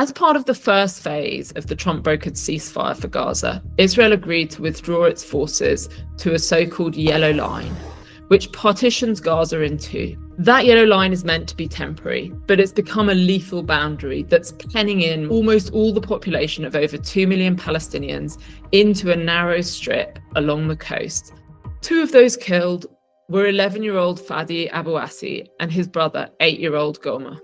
As part of the first phase of the Trump-brokered ceasefire for Gaza, Israel agreed to withdraw its forces to a so-called yellow line, which partitions Gaza in two. That yellow line is meant to be temporary, but it's become a lethal boundary that's penning in almost all the population of over 2 million Palestinians into a narrow strip along the coast. Two of those killed were 11-year-old Fadi Abu Asi and his brother, 8-year-old Gomer.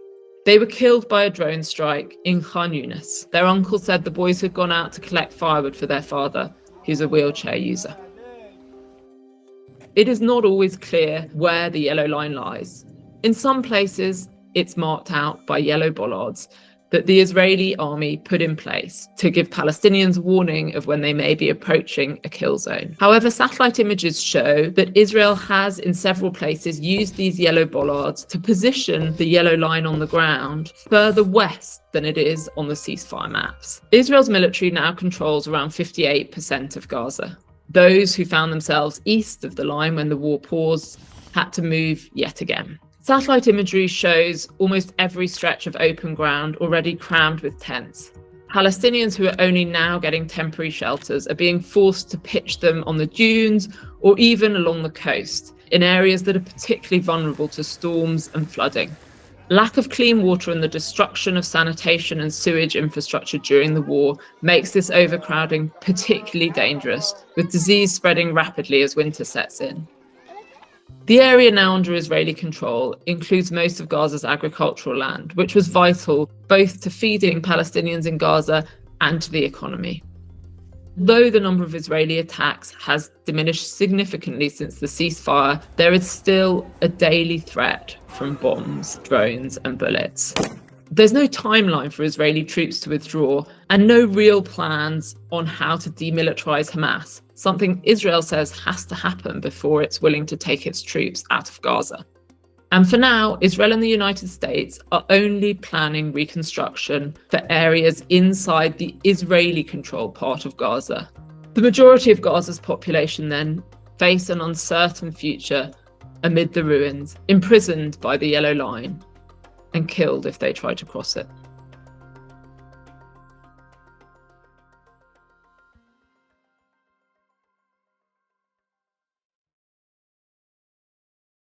They were killed by a drone strike in Khan Yunis. Their uncle said the boys had gone out to collect firewood for their father, who's a wheelchair user. It is not always clear where the yellow line lies. In some places, it's marked out by yellow bollards that the Israeli army put in place to give Palestinians warning of when they may be approaching a kill zone. However, satellite images show that Israel has in several places used these yellow bollards to position the yellow line on the ground further west than it is on the ceasefire maps. Israel's military now controls around 58% of Gaza. Those who found themselves east of the line when the war paused had to move yet again. Satellite imagery shows almost every stretch of open ground already crammed with tents. Palestinians who are only now getting temporary shelters are being forced to pitch them on the dunes or even along the coast, in areas that are particularly vulnerable to storms and flooding. Lack of clean water and the destruction of sanitation and sewage infrastructure during the war makes this overcrowding particularly dangerous, with disease spreading rapidly as winter sets in. The area now under Israeli control includes most of Gaza's agricultural land, which was vital both to feeding Palestinians in Gaza and to the economy. Though the number of Israeli attacks has diminished significantly since the ceasefire, there is still a daily threat from bombs, drones, and bullets. There's no timeline for Israeli troops to withdraw and no real plans on how to demilitarize Hamas, something Israel says has to happen before it's willing to take its troops out of Gaza. And for now, Israel and the United States are only planning reconstruction for areas inside the Israeli-controlled part of Gaza. The majority of Gaza's population then face an uncertain future amid the ruins, imprisoned by the yellow line, and killed if they try to cross it.